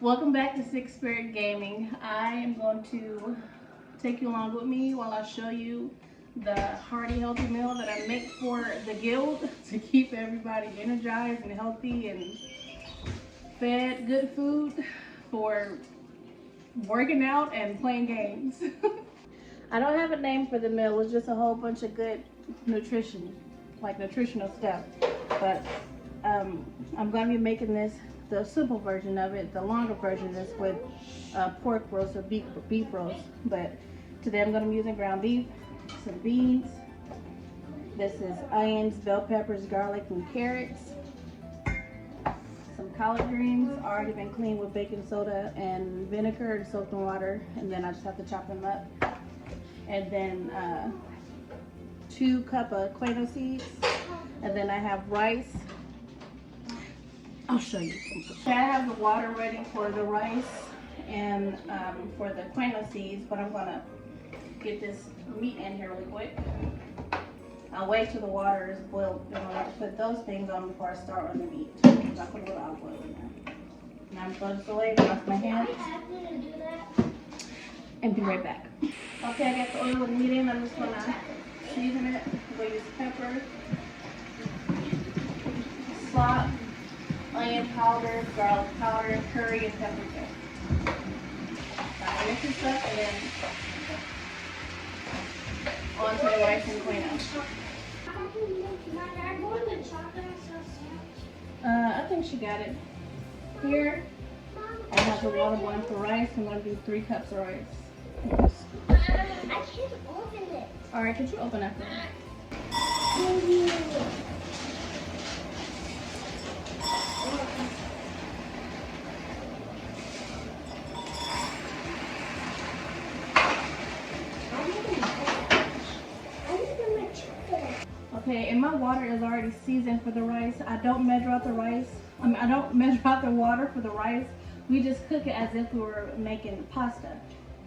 Welcome back to Six Spirit Gaming. I am going to take you along with me while I show you the hearty, healthy meal that I make for the guild to keep everybody energized and healthy and fed good food for working out and playing games. I don't have a name for the meal. It's just a whole bunch of good nutrition, like nutritional stuff. But I'm going to be making this the simple version of it. The longer version is with pork roast or beef roast. But today I'm going to be using ground beef, some beans. This is onions, bell peppers, garlic, and carrots. Some collard greens already been cleaned with baking soda and vinegar and soaked in water. And then I just have to chop them up. And then 2 cups of quinoa seeds. And then I have rice. I'll show you. I have the water ready for the rice and for the quinoa seeds, but I'm gonna get this meat in here really quick. I'll wait till the water is boiled in order to put those things on before I start on the meat. I'll put a little olive oil in there. Now I'm going to go away, wash my hands, and be right back. Okay, I got the oil and meat in. I'm just gonna season it. I'm gonna use pepper, salt, onion powder, garlic powder, curry, and paprika. Mix this up and then onto the rice and quinoa. I think she got it. Here, I have the water boiling for rice. I'm going to do 3 cups of rice. I can't open it. Alright, could you open it? Okay, and my water is already seasoned for the rice. I don't measure out the rice. I don't measure out the water for the rice. We just cook it as if we were making pasta.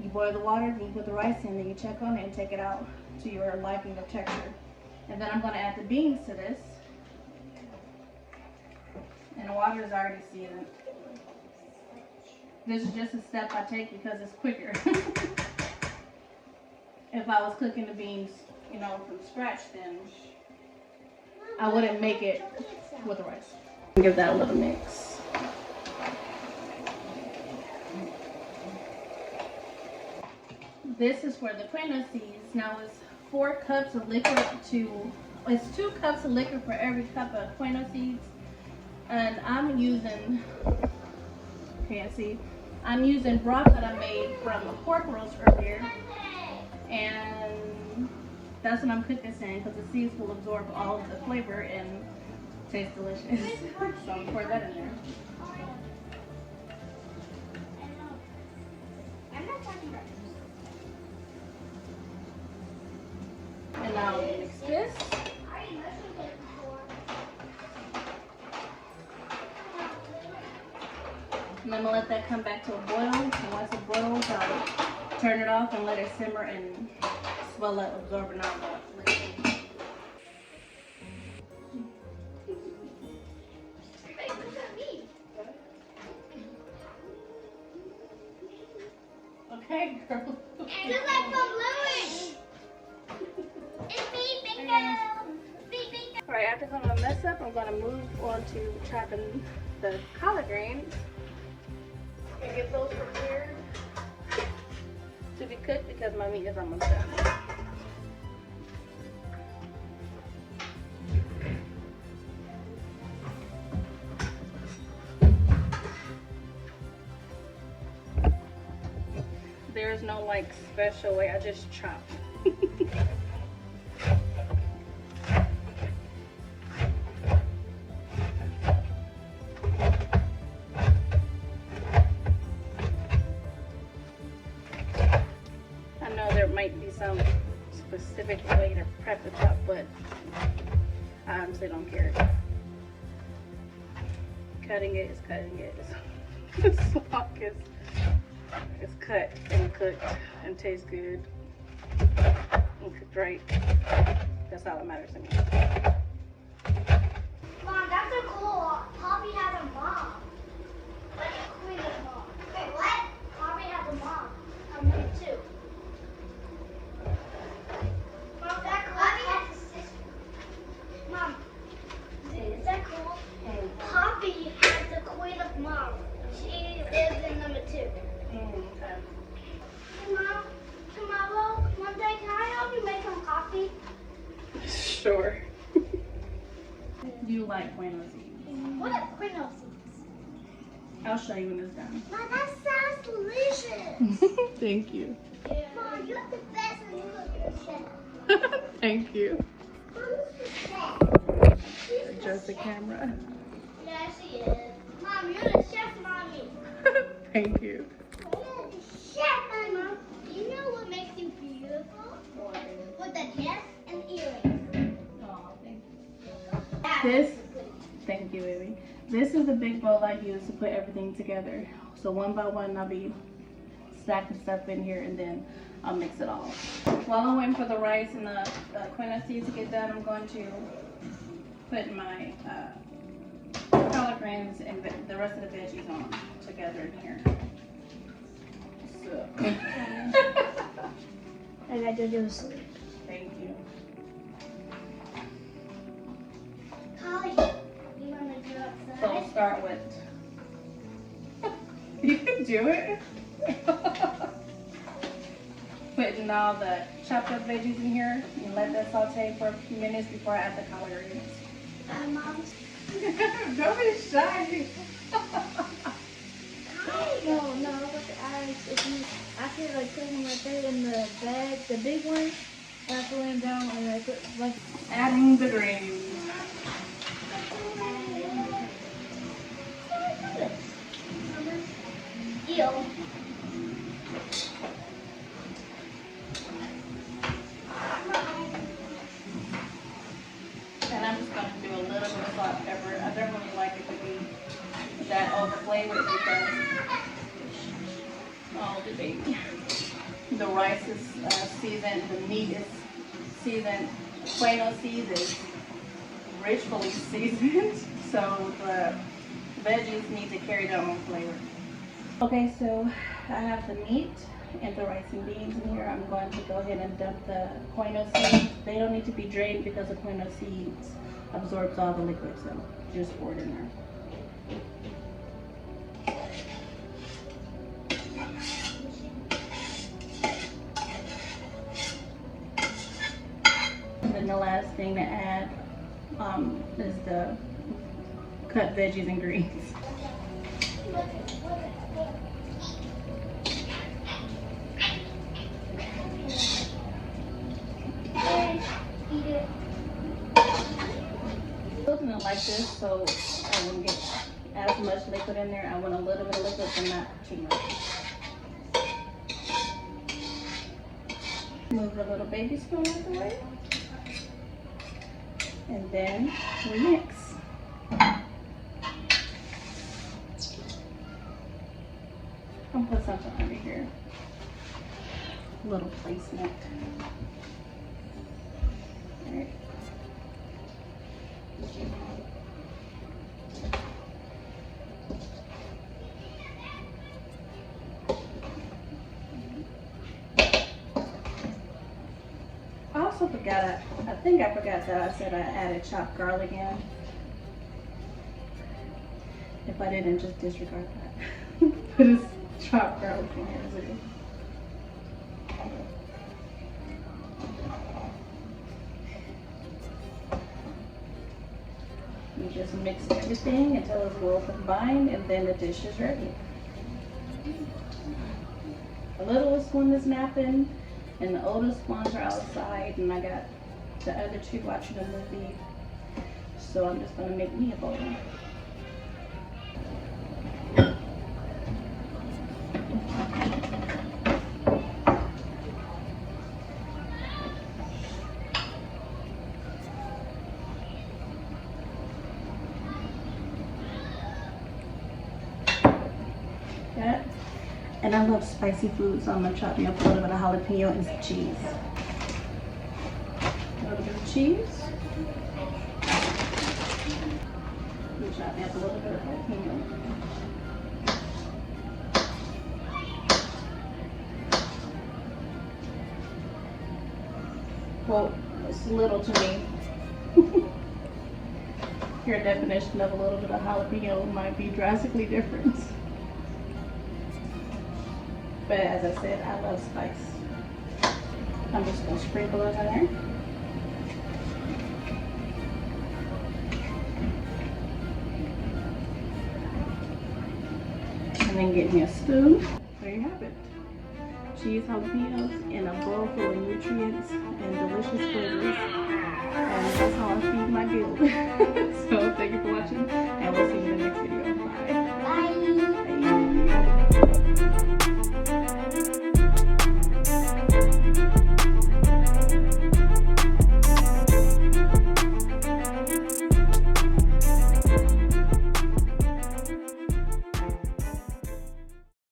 You boil the water, then you put the rice in, then you check on it and take it out to your liking of texture. And then I'm going to add the beans to this. And the water is already seasoned. This is just a step I take because it's quicker. If I was cooking the beans, you know, from scratch, then I wouldn't make it with the rice. Give that a little mix. This is for the quinoa seeds. Now it's 4 cups of liquid it's 2 cups of liquid for every cup of quinoa seeds. And I'm using, can't see, I'm using broth that I made from a pork roast earlier. And that's what I'm cooking this in because the seeds will absorb all of the flavor and taste delicious. So I'm pour that in there. And now I'm gonna mix this. And I'm gonna let that come back to a boil. And once it boils, I'll turn it off and let it simmer and swell up, absorbing all the liquid. Okay, girl. Just like the bluish. It's me, bingo. Alright, after cleaning my mess up, I'm gonna move on to chopping the collard greens and get those prepared to be cooked because my meat is almost done. There's no like special way, I just chop. I know there might be some specific way to prep the chop, but I honestly don't care. Cutting it is cutting it. This walk is cut and cooked and tastes good and cooked right. That's all that matters to me. Mom, that's a cool. Poppy has a mom. Like a queen of mom. She lives in number 2. Okay. Hey, Mom, tomorrow, Monday, can I help you make some coffee? Sure. Do you like quinoa seeds? What are quinoa seeds? I'll show you when it's done. Mom, that sounds delicious. Thank you. Mom, you're the best and you look the chef. Thank you. Who's the chef? She's the Adjust the chef. camera. Yeah, she is. Mom, you're the chef, Mommy. Thank you. You're the chef, Mom. You know what makes you beautiful? With the dress and earrings. Oh, thank you. Thank you, baby. This is the big bowl I use to put everything together. So one by one, I'll be stacking stuff in here and then I'll mix it all. While I'm waiting for the rice and the quinoa seeds to get done, I'm going to put my collard greens and the rest of the veggies on together in here. So. I got to do sleep. Thank you. Holly, you want to go outside? So we'll start with. You can do it. Putting all the chopped up veggies in here and let that saute for a few minutes before I add the collard greens. Mom. Don't be shy. No, with the eyes. If you, I could like put them right there in the bag, the big one, and I put them down and I put like. Adding the greens. Ew. And I'm just going to do a little bit of salt and pepper. I don't really like it to be that overflavored because the baby. The rice is seasoned, the meat is seasoned, quinoa seeds is richly seasoned, so the veggies need to carry their own flavor. Okay, so I have the meat and the rice and beans in here. I'm going to go ahead and dump the quinoa seeds. They don't need to be drained because the quinoa seeds absorbs all the liquid, so just pour it in there. And then the last thing to add is the cut veggies and greens. Cooking it like this so I wouldn't get as much liquid in there. I want a little bit of liquid but not too much. Move the little baby spoon out of the way. And then we mix. I'm gonna put something under here. A little placemat. Alright. I also forgot, I think I forgot that I said I added chopped garlic in. If I didn't, just disregard that. Put his chopped garlic in here too. You just mix everything until it's well combined and then the dish is ready. The littlest one is napping and the oldest ones are outside, and I got the other two watching a movie. So I'm just gonna make me a bowl. That. And I love spicy food, so I'm gonna chop me up a little bit of jalapeno and some cheese. A little bit of cheese. And chop me up a little bit of jalapeno. Well, it's little to me. Your definition of a little bit of jalapeno might be drastically different. But as I said, I love spice. I'm just gonna sprinkle it in there. And then get me a spoon. There you have it. Cheese jalapenos in a bowl full of nutrients and delicious flavors. And that's how I feed my guild. So thank you for watching, and we'll see you in the next video.